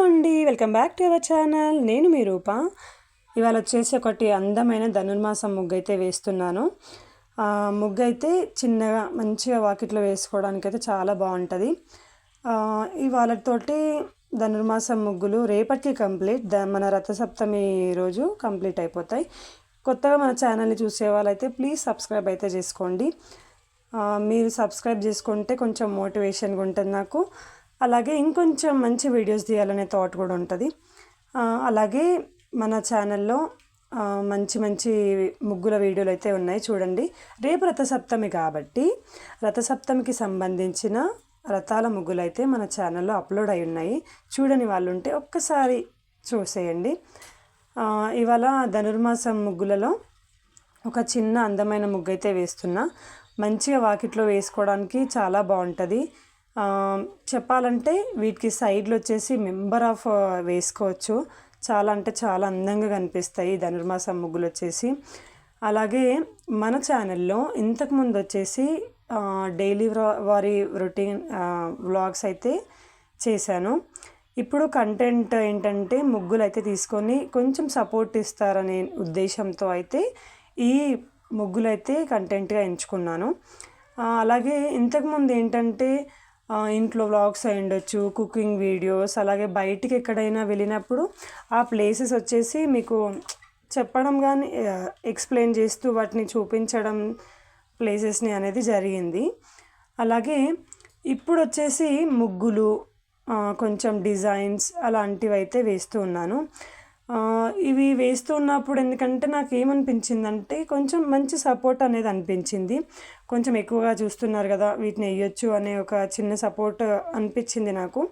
అండి, welcome back to our channel. నేను మీ రూప. ఇవాళ వచ్చేసి ఒకటి అందమైన ధనుర్మాసం ముగ్గు అయితే వేస్తున్నాను. ముగ్గు అయితే చిన్నగా మంచిగా వాకిట్లో వేసుకోవడానికి అయితే చాలా బాగుంటుంది. ఇవాళతోటి ధనుర్మాసం ముగ్గులు రేపటికి కంప్లీట్. మన రథసప్తమి రోజు కంప్లీట్ అయిపోతాయి. కొత్తగా మన ఛానల్ని చూసే వాళ్ళైతే ప్లీజ్ సబ్స్క్రైబ్ అయితే చేసుకోండి. మీరు సబ్స్క్రైబ్ చేసుకుంటే కొంచెం మోటివేషన్గా ఉంటుంది నాకు. అలాగే ఇంకొంచెం మంచి వీడియోస్ తీయాలనే థాట్ కూడా ఉంటుంది. అలాగే మన ఛానల్లో మంచి మంచి ముగ్గుల వీడియోలు అయితే ఉన్నాయి, చూడండి. రేపు రథసప్తమి కాబట్టి రథసప్తమికి సంబంధించిన రథాల ముగ్గులు అయితే మన ఛానల్లో అప్లోడ్ అయి ఉన్నాయి. చూడని వాళ్ళు ఉంటే ఒక్కసారి చూసేయండి. ఇవాళ ధనుర్మాసం ముగ్గులలో ఒక చిన్న అందమైన ముగ్గు అయితే వేస్తున్నా. మంచిగా వాకిట్లో వేసుకోవడానికి చాలా బాగుంటుంది. చెప్పాలంటే వీటికి సైడ్లు వచ్చేసి మెంబర్ ఆఫ్ వేసుకోవచ్చు. చాలా అంటే చాలా అందంగా కనిపిస్తాయి ధనుర్మాసం ముగ్గులు వచ్చేసి. అలాగే మన ఛానల్లో ఇంతకుముందు వచ్చేసి డైలీ వారి రొటీన్ వ్లాగ్స్ అయితే చేశాను. ఇప్పుడు కంటెంట్ ఏంటంటే ముగ్గులు అయితే తీసుకొని కొంచెం సపోర్ట్ ఇస్తారనే ఉద్దేశంతో అయితే ఈ ముగ్గులు అయితే కంటెంట్గా ఎంచుకున్నాను. అలాగే ఇంతకుముందు ఏంటంటే ఇంట్లో వ్లాగ్స్ అయి ఉండొచ్చు, కుకింగ్ వీడియోస్, అలాగే బయటికి ఎక్కడైనా వెళ్ళినప్పుడు ఆ ప్లేసెస్ వచ్చేసి మీకు చెప్పడం కానీ ఎక్స్ప్లెయిన్ చేస్తూ వాటిని చూపించడం ప్లేసెస్ని అనేది జరిగింది. అలాగే ఇప్పుడు వచ్చేసి ముగ్గులు కొంచెం డిజైన్స్ అలాంటివి అయితే వేస్తూ ఉన్నాను. ఇవి వేస్తూ ఉన్నప్పుడు ఎందుకంటే నాకు ఏమనిపించిందంటే కొంచెం మంచి సపోర్ట్ అనేది అనిపించింది. కొంచెం ఎక్కువగా చూస్తున్నారు కదా, వీటిని వేయొచ్చు అనే ఒక చిన్న సపోర్ట్ అనిపించింది నాకు.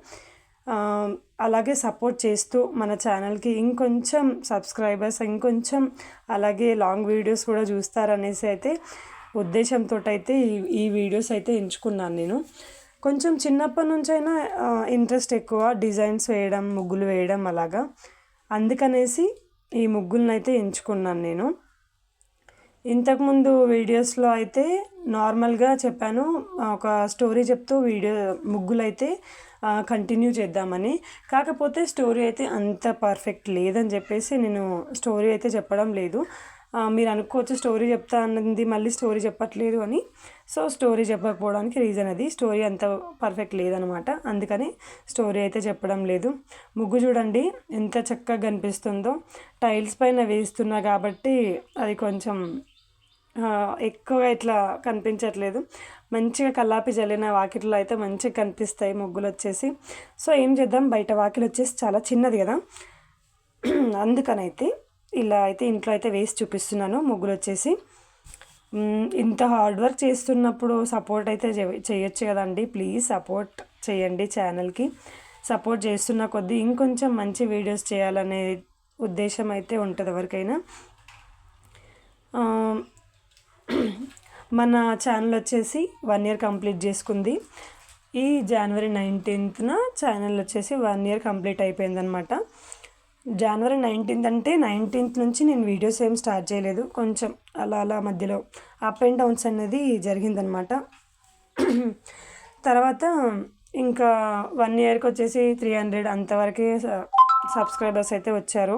అలాగే సపోర్ట్ చేస్తూ మన ఛానల్కి ఇంకొంచెం సబ్స్క్రైబర్స్ ఇంకొంచెం అలాగే లాంగ్ వీడియోస్ కూడా చూస్తారనేసి అయితే ఉద్దేశంతో అయితే ఈ వీడియోస్ అయితే ఎంచుకున్నాను నేను. కొంచెం చిన్నప్పటి నుంచైనా ఇంట్రెస్ట్ ఎక్కువ డిజైన్స్ వేయడం, ముగ్గులు వేయడం అలాగా. అందుకనేసి ఈ ముగ్గులను అయితే ఎంచుకున్నాను నేను. ఇంతకుముందు వీడియోస్లో అయితే నార్మల్గా చెప్పాను, ఒక స్టోరీ చెప్తూ ముగ్గులు అయితే కంటిన్యూ చేద్దామని. కాకపోతే స్టోరీ అయితే అంత పర్ఫెక్ట్ లేదని చెప్పేసి నేను స్టోరీ అయితే చెప్పడం లేదు. మీరు అనుకోవచ్చు స్టోరీ చెప్తా అన్నది మళ్ళీ స్టోరీ చెప్పట్లేదు అని. సో స్టోరీ చెప్పకపోవడానికి రీజన్ అది, స్టోరీ అంత పర్ఫెక్ట్ లేదనమాట. అందుకని స్టోరీ అయితే చెప్పడం లేదు. ముగ్గు చూడండి ఎంత చక్కగా కనిపిస్తుందో. టైల్స్ పైన వేస్తున్నా కాబట్టి అది కొంచెం ఎక్కువగా ఇట్లా కనిపించట్లేదు. మంచిగా కల్లాపి జల్లిన వాకిట్లో అయితే మంచిగా కనిపిస్తాయి ముగ్గులు వచ్చేసి. సో ఏం చేద్దాం, బయట వాకిలు వచ్చేసి చాలా చిన్నది కదా, అందుకనైతే ఇలా అయితే ఇంట్లో అయితే వేసి చూపిస్తున్నాను ముగ్గులు వచ్చేసి. ఇంత హార్డ్ వర్క్ చేస్తున్నప్పుడు సపోర్ట్ అయితే చేయొచ్చు కదండి. ప్లీజ్ సపోర్ట్ చేయండి ఛానల్కి. సపోర్ట్ చేస్తున్న కొద్దీ ఇంకొంచెం మంచి వీడియోస్ చేయాలనే ఉద్దేశం అయితే ఉంటుంది ఎవరికైనా. మన ఛానల్ వచ్చేసి 1 year కంప్లీట్ చేసుకుంది. ఈ January 19th ఛానల్ వచ్చేసి 1 year కంప్లీట్ అయిపోయిందనమాట. January 19th అంటే 19th నుంచి నేను వీడియోస్ ఏం స్టార్ట్ చేయలేదు. కొంచెం అలా మధ్యలో అప్ అండ్ డౌన్స్ అనేది జరిగిందనమాట. తర్వాత ఇంకా 1 yearకి వచ్చేసి 300 అంతవరకే సబ్స్క్రైబర్స్ అయితే వచ్చారు.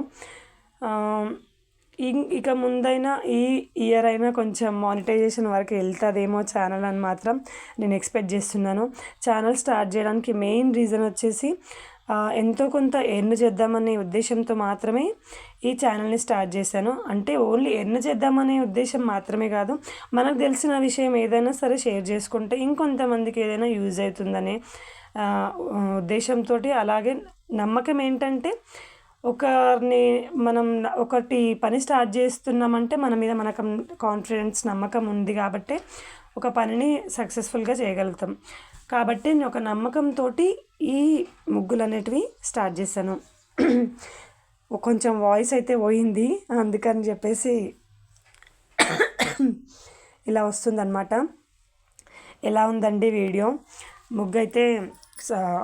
ఇక ముందైనా ఈ ఇయర్ అయినా కొంచెం మానిటైజేషన్ వరకు వెళ్తుందేమో ఛానల్ అని మాత్రం నేను ఎక్స్పెక్ట్ చేస్తున్నాను. ఛానల్ స్టార్ట్ చేయడానికి మెయిన్ రీజన్ వచ్చేసి ఎంతో కొంత ఎర్న్ చేద్దామనే ఉద్దేశంతో మాత్రమే ఈ ఛానల్ని స్టార్ట్ చేశాను. అంటే ఓన్లీ ఎర్న్ చేద్దామనే ఉద్దేశం మాత్రమే కాదు, మనకు తెలిసిన విషయం ఏదైనా సరే షేర్ చేసుకుంటే ఇంకొంతమందికి ఏదైనా యూజ్ అవుతుందనే ఉద్దేశంతో. అలాగే నమ్మకం ఏంటంటే మనం ఒకటి పని స్టార్ట్ చేస్తున్నామంటే మన మీద మనకు కాన్ఫిడెన్స్ నమ్మకం ఉంది కాబట్టి ఒక పనిని సక్సెస్ఫుల్గా చేయగలుగుతాం. కాబట్టి నేను ఒక నమ్మకంతో ఈ ముగ్గులు అనేటివి స్టార్ట్ చేశాను. కొంచెం వాయిస్ అయితే పోయింది, అందుకని చెప్పేసి ఇలా వస్తుందన్నమాట. ఎలా ఉందండి వీడియో? ముగ్గు అయితే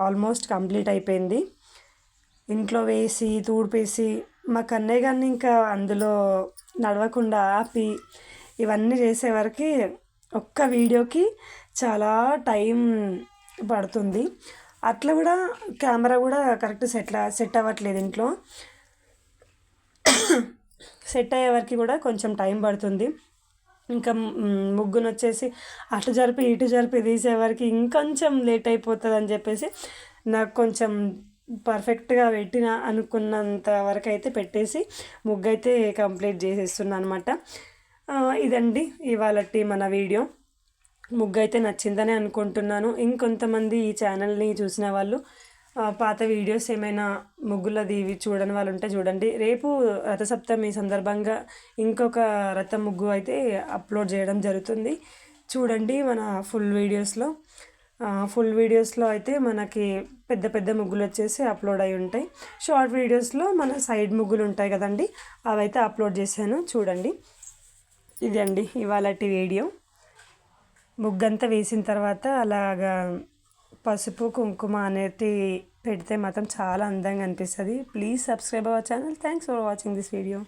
ఆల్మోస్ట్ కంప్లీట్ అయిపోయింది. ఇంట్లో వేసి తూడిపేసి మా కన్నయ్య గారిని ఇంకా అందులో నడవకుండా ఆపి ఇవన్నీ చేసేవరకు ఒక్క వీడియోకి చాలా టైం పడుతుంది. అట్లా కూడా కెమెరా కూడా కరెక్ట్ సెట్ అవ్వట్లేదు ఇంట్లో. సెట్ అయ్యే వరకు కూడా కొంచెం టైం పడుతుంది. ఇంకా ముగ్గును వచ్చేసి అటు జరిపి ఇటు జరిపి తీసేవరకు ఇంకొంచెం లేట్ అయిపోతుంది అని చెప్పేసి నాకు కొంచెం పర్ఫెక్ట్గా పెట్టిన అనుకున్నంత వరకు అయితే పెట్టేసి ముగ్గు అయితే కంప్లీట్ చేసేస్తున్నాను అనమాట. ఇదండి ఇవాళటి మన వీడియో. ముగ్గు అయితే నచ్చిందని అనుకుంటున్నాను. ఇంకొంతమంది ఈ ఛానల్ని చూసిన వాళ్ళు పాత వీడియోస్ ఏమైనా ముగ్గులది ఇవి చూడని వాళ్ళు ఉంటే చూడండి. రేపు రథసప్తమి సందర్భంగా ఇంకొక రథం ముగ్గు అయితే అప్లోడ్ చేయడం జరుగుతుంది. చూడండి మన ఫుల్ వీడియోస్లో అయితే మనకి పెద్ద పెద్ద ముగ్గులు వచ్చేసి అప్లోడ్ అయి ఉంటాయి. షార్ట్ వీడియోస్లో మన సైడ్ ముగ్గులు ఉంటాయి కదండి, అవైతే అప్లోడ్ చేశాను చూడండి. ఇది అండి ఇవాళటి వీడియో. ముగ్గంతా వేసిన తర్వాత అలాగా పసుపు కుంకుమ అనేది పెడితే మాత్రం చాలా అందంగా అనిపిస్తుంది. Please subscribe our channel. Thanks for watching this video.